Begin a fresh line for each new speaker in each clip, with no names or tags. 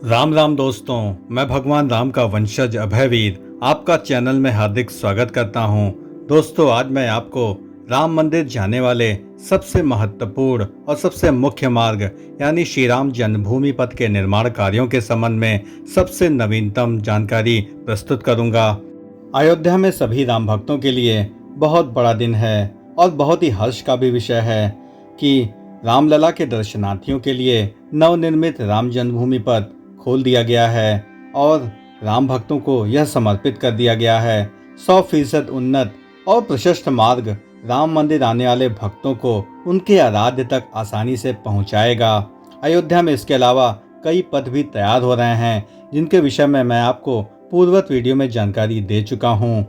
राम राम दोस्तों, मैं भगवान राम का वंशज अभयवीर आपका चैनल में हार्दिक स्वागत करता हूं। दोस्तों, आज मैं आपको राम मंदिर जाने वाले सबसे महत्वपूर्ण और सबसे मुख्य मार्ग यानी श्री राम जन्मभूमि पथ के निर्माण कार्यों के संबंध में सबसे नवीनतम जानकारी प्रस्तुत करूंगा। अयोध्या में सभी राम भक्तों के लिए बहुत बड़ा दिन है और बहुत ही हर्ष का भी विषय है कि रामलला के दर्शनार्थियों के लिए नवनिर्मित राम जन्मभूमि पथ खोल दिया गया है और राम भक्तों को यह समर्पित कर दिया गया है। 100% उन्नत और प्रशस्त मार्ग राम मंदिर आने वाले भक्तों को उनके आराध्य तक आसानी से पहुंचाएगा। अयोध्या में इसके अलावा कई पथ भी तैयार हो रहे हैं, जिनके विषय में मैं आपको पूर्ववर्ती वीडियो में जानकारी दे चुका हूं।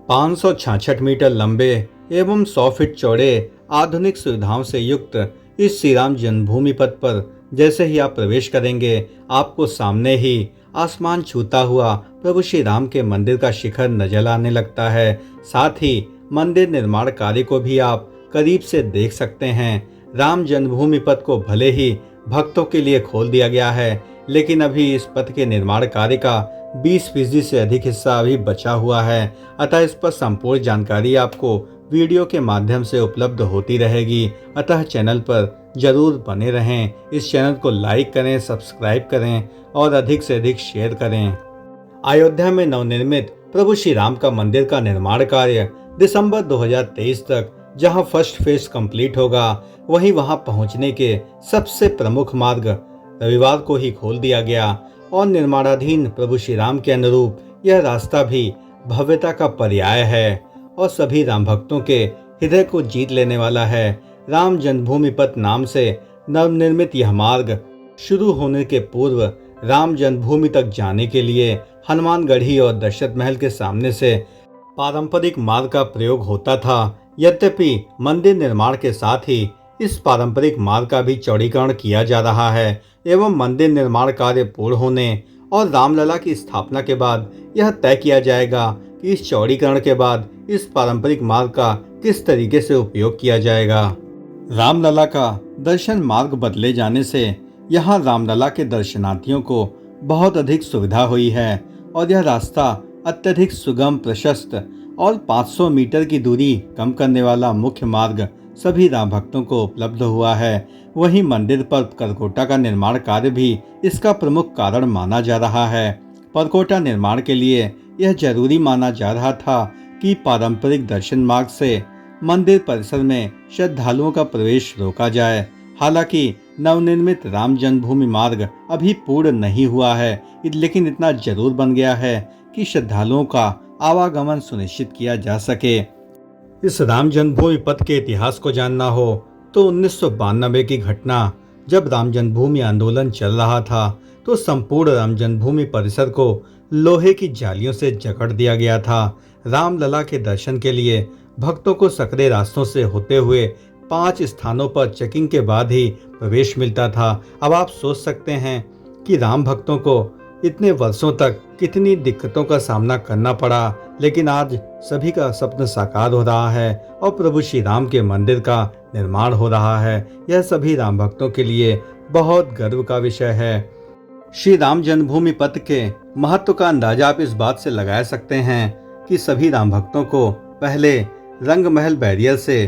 566 मीटर लंबे एवं 100 फीट चौड़े आधुनिक सुविधाओं से युक्त इस श्री राम जन्मभूमि पथ पर जैसे ही आप प्रवेश करेंगे, आपको सामने ही आसमान छूता हुआ प्रभु श्री राम के मंदिर का शिखर नजर आने लगता है। साथ ही मंदिर निर्माण कार्य को भी आप करीब से देख सकते हैं। राम जन्मभूमि पथ को भले ही भक्तों के लिए खोल दिया गया है, लेकिन अभी इस पथ के निर्माण कार्य का 20% से अधिक हिस्सा अभी बचा हुआ है। अतः इस पर संपूर्ण जानकारी आपको वीडियो के माध्यम से उपलब्ध होती रहेगी। अतः चैनल पर जरूर बने रहें। इस चैनल को लाइक करें, सब्सक्राइब करें और अधिक से अधिक शेयर करें। अयोध्या में नवनिर्मित प्रभु श्री राम का मंदिर का निर्माण कार्य दिसंबर 2023 तक जहां फर्स्ट फेज कंप्लीट होगा, वहीं वहां पहुंचने के सबसे प्रमुख मार्ग रविवार को ही खोल दिया गया और निर्माणाधीन प्रभु श्री राम के अनुरूप यह रास्ता भी भव्यता का पर्याय है और सभी राम भक्तों के हृदय को जीत लेने वाला है। राम जन्मभूमि पथ नाम से नवनिर्मित यह मार्ग शुरू होने के पूर्व राम जन्मभूमि तक जाने के लिए हनुमानगढ़ी और दशरथ महल के सामने से पारंपरिक मार्ग का प्रयोग होता था। यद्यपि मंदिर निर्माण के साथ ही इस पारंपरिक मार्ग का भी चौड़ीकरण किया जा रहा है एवं मंदिर निर्माण कार्य पूर्ण होने और रामलला की स्थापना के बाद यह तय किया जाएगा कि इस चौड़ीकरण के बाद इस पारंपरिक मार्ग का किस तरीके से उपयोग किया जाएगा। रामलला का दर्शन मार्ग बदले जाने से यहाँ रामलला के दर्शनार्थियों को बहुत अधिक सुविधा हुई है और यह रास्ता अत्यधिक सुगम, प्रशस्त और 500 मीटर की दूरी कम करने वाला मुख्य मार्ग सभी राम भक्तों को उपलब्ध हुआ है। वहीं मंदिर पर करकोटा का निर्माण कार्य भी इसका प्रमुख कारण माना जा रहा है। परकोटा निर्माण के लिए यह जरूरी माना जा रहा था कि पारंपरिक दर्शन मार्ग से मंदिर परिसर में श्रद्धालुओं का प्रवेश रोका जाए। हालांकि नवनिर्मित राम जन्मभूमि मार्ग अभी पूर्ण नहीं हुआ है, लेकिन इतना जरूर बन गया है कि श्रद्धालुओं का आवागमन सुनिश्चित किया जा सके। इस राम जन्मभूमि पथ के इतिहास को जानना हो तो 1992 की घटना, जब राम जन्मभूमि आंदोलन चल रहा था तो संपूर्ण राम जन्मभूमि परिसर को लोहे की जालियों से जकड़ दिया गया था। रामलला के दर्शन के लिए भक्तों को सकरे रास्तों से होते हुए 5 स्थानों पर चेकिंग के बाद ही प्रवेश मिलता था। अब आप सोच सकते हैं कि राम भक्तों को इतने वर्षों तक कितनी दिक्कतों का सामना करना पड़ा, लेकिन आज सभी का सपना साकार हो रहा है और प्रभु श्री राम के मंदिर का निर्माण हो रहा है। यह सभी राम भक्तों के लिए बहुत गर्व का विषय है। श्री राम जन्मभूमि पथ के महत्व का अंदाजा आप इस बात से लगा सकते हैं कि सभी राम भक्तों को पहले रंग महल बैरियर से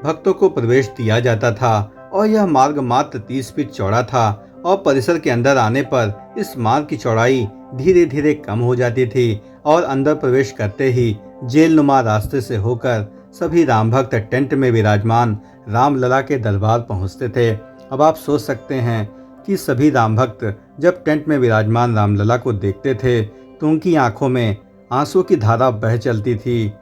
भक्तों को प्रवेश दिया जाता था और यह मार्ग मात्र 30 फीट चौड़ा था और परिसर के अंदर आने पर इस मार्ग की चौड़ाई धीरे धीरे कम हो जाती थी और अंदर प्रवेश करते ही जेलनुमा रास्ते से होकर सभी राम भक्त टेंट में विराजमान रामलला के दरबार पहुंचते थे। अब आप सोच सकते हैं कि सभी राम भक्त जब टेंट में विराजमान रामलला को देखते थे तो उनकी आंखों में आंसू की धारा बह चलती थी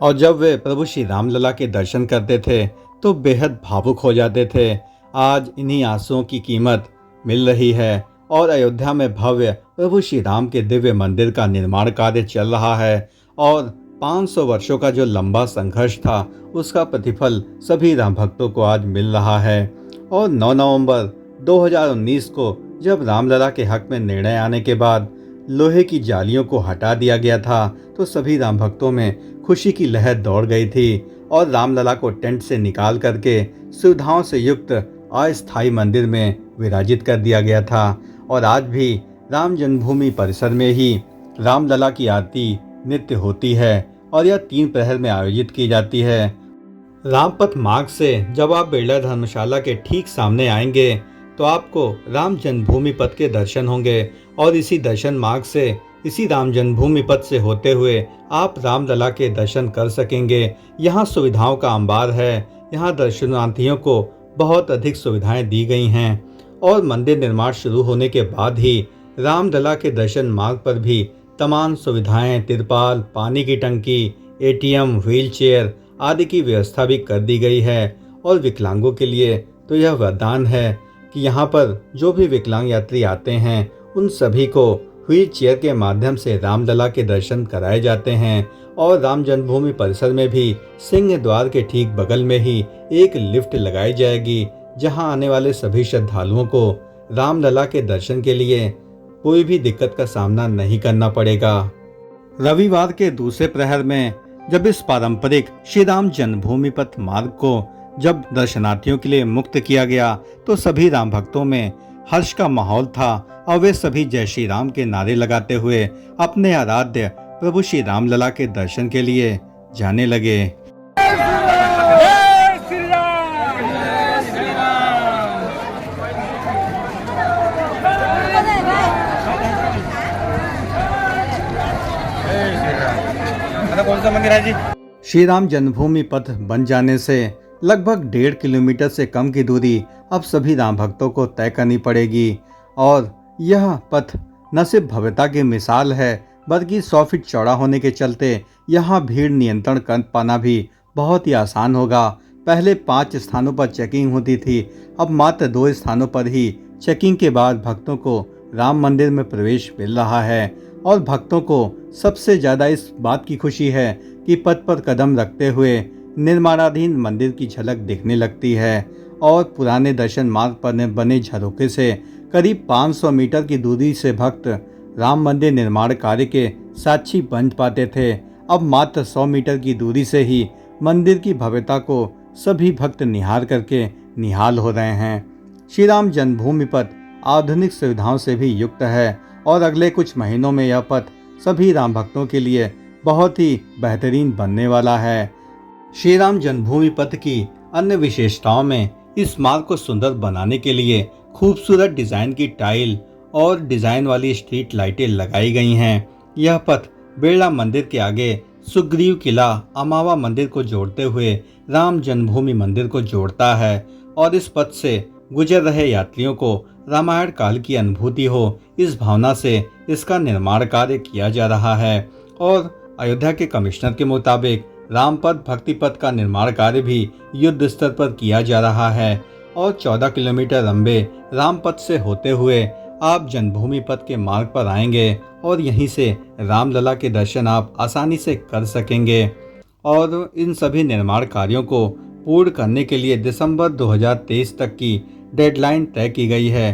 और जब वे प्रभु श्री रामलला के दर्शन करते थे तो बेहद भावुक हो जाते थे। आज इन्हीं आंसुओं की कीमत मिल रही है और अयोध्या में भव्य प्रभु श्री राम के दिव्य मंदिर का निर्माण कार्य चल रहा है और 500 वर्षों का जो लंबा संघर्ष था उसका प्रतिफल सभी राम भक्तों को आज मिल रहा है। और 9 नवंबर 2019 को जब रामलला के हक में निर्णय आने के बाद लोहे की जालियों को हटा दिया गया था तो सभी राम भक्तों में खुशी की लहर दौड़ गई थी और रामलला को टेंट से निकाल करके सुविधाओं से युक्त अस्थायी मंदिर में विराजित कर दिया गया था। और आज भी राम जन्मभूमि परिसर में ही रामलला की आरती नित्य होती है और यह 3 प्रहर में आयोजित की जाती है। रामपथ मार्ग से जब आप बिरला धर्मशाला के ठीक सामने आएंगे तो आपको राम जन्मभूमि पथ के दर्शन होंगे और इसी दर्शन मार्ग से, इसी राम जन्मभूमि पथ से होते हुए आप रामलला के दर्शन कर सकेंगे। यहाँ सुविधाओं का अंबार है। यहाँ दर्शनार्थियों को बहुत अधिक सुविधाएं दी गई हैं और मंदिर निर्माण शुरू होने के बाद ही रामलला के दर्शन मार्ग पर भी तमाम सुविधाएं, तिरपाल, पानी की टंकी, एटीएम, व्हीलचेयर आदि की व्यवस्था भी कर दी गई है। और विकलांगों के लिए तो यह वरदान है कि यहाँ पर जो भी विकलांग यात्री आते हैं उन सभी को व्हील चेयर के माध्यम से रामलला के दर्शन कराए जाते हैं। और राम जन्मभूमि परिसर में भी सिंह द्वार के ठीक बगल में ही एक लिफ्ट लगाई जाएगी, जहां आने वाले सभी श्रद्धालुओं को रामलला के दर्शन के लिए कोई भी दिक्कत का सामना नहीं करना पड़ेगा। रविवार के दूसरे प्रहर में जब इस पारंपरिक श्री राम जन्मभूमि पथ मार्ग को जब दर्शनार्थियों के लिए मुक्त किया गया तो सभी राम भक्तों में हर्ष का माहौल था और वे सभी जय श्री राम के नारे लगाते हुए अपने आराध्य प्रभु श्री रामलला के दर्शन के लिए जाने लगे।
कौन सा मंदिर है जी?
श्री राम जन्मभूमि पथ बन जाने से लगभग 1.5 किलोमीटर से कम की दूरी अब सभी राम भक्तों को तय करनी पड़ेगी और यह पथ न सिर्फ भव्यता की मिसाल है बल्कि 100 फीट चौड़ा होने के चलते यहाँ भीड़ नियंत्रण कर पाना भी बहुत ही आसान होगा। पहले 5 स्थानों पर चेकिंग होती थी, अब मात्र 2 स्थानों पर ही चेकिंग के बाद भक्तों को राम मंदिर में प्रवेश मिल रहा है। और भक्तों को सबसे ज़्यादा इस बात की खुशी है कि पथ पर कदम रखते हुए निर्माणाधीन मंदिर की झलक दिखने लगती है और पुराने दर्शन मार्ग पर बने झरोखे से करीब 500 मीटर की दूरी से भक्त राम मंदिर निर्माण कार्य के साक्षी बन पाते थे। अब मात्र 100 मीटर की दूरी से ही मंदिर की भव्यता को सभी भक्त निहार करके निहाल हो रहे हैं। श्री राम जन्मभूमि पथ आधुनिक सुविधाओं से भी युक्त है और अगले कुछ महीनों में यह पथ सभी राम भक्तों के लिए बहुत ही बेहतरीन बनने वाला है। श्री राम जन्मभूमि पथ की अन्य विशेषताओं में इस मार्ग को सुंदर बनाने के लिए खूबसूरत डिजाइन की टाइल और डिजाइन वाली स्ट्रीट लाइटें लगाई गई हैं। यह पथ बिरला मंदिर के आगे सुग्रीव किला अमावा मंदिर को जोड़ते हुए राम जन्मभूमि मंदिर को जोड़ता है और इस पथ से गुजर रहे यात्रियों को रामायण काल की अनुभूति हो, इस भावना से इसका निर्माण कार्य किया जा रहा है। और अयोध्या के कमिश्नर के मुताबिक रामपथ भक्ति पथ का निर्माण कार्य भी युद्ध स्तर पर किया जा रहा है और 14 किलोमीटर लंबे रामपथ से होते हुए आप जन्मभूमि पथ के मार्ग पर आएंगे और यहीं से रामलला के दर्शन आप आसानी से कर सकेंगे। और इन सभी निर्माण कार्यों को पूर्ण करने के लिए दिसंबर 2023 तक की डेडलाइन तय की गई है।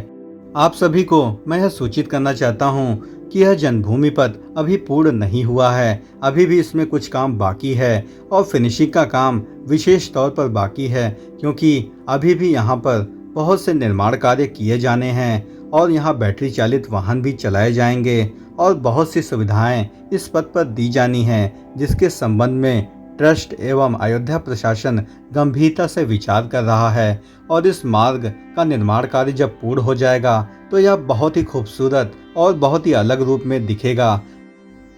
आप सभी को मैं यह सूचित करना चाहता हूं कि यह जन्मभूमि पथ अभी पूर्ण नहीं हुआ है, अभी भी इसमें कुछ काम बाकी है और फिनिशिंग का काम विशेष तौर पर बाकी है, क्योंकि अभी भी यहाँ पर बहुत से निर्माण कार्य किए जाने हैं और यहाँ बैटरी चालित वाहन भी चलाए जाएंगे और बहुत सी सुविधाएं इस पथ पर दी जानी हैं, जिसके संबंध में ट्रस्ट एवं अयोध्या प्रशासन गंभीरता से विचार कर रहा है। और इस मार्ग का निर्माण कार्य जब पूर्ण हो जाएगा तो यह बहुत ही खूबसूरत और बहुत ही अलग रूप में दिखेगा।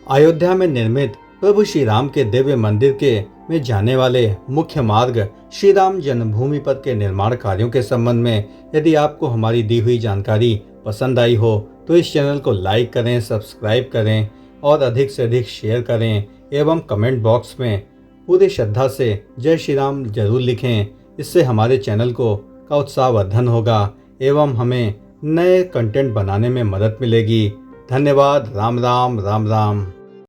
अयोध्या में निर्मित प्रभु श्री राम के दिव्य मंदिर के में जाने वाले मुख्य मार्ग श्री राम जन्मभूमि पथ के निर्माण कार्यों के संबंध में यदि आपको हमारी दी हुई जानकारी पसंद आई हो तो इस चैनल को लाइक करें, सब्सक्राइब करें और अधिक से अधिक शेयर करें एवं कमेंट बॉक्स में पूरी श्रद्धा से जय श्री राम जरूर लिखें। इससे हमारे चैनल का उत्साहवर्धन होगा एवं हमें नए कंटेंट बनाने में मदद मिलेगी। धन्यवाद। राम राम राम राम।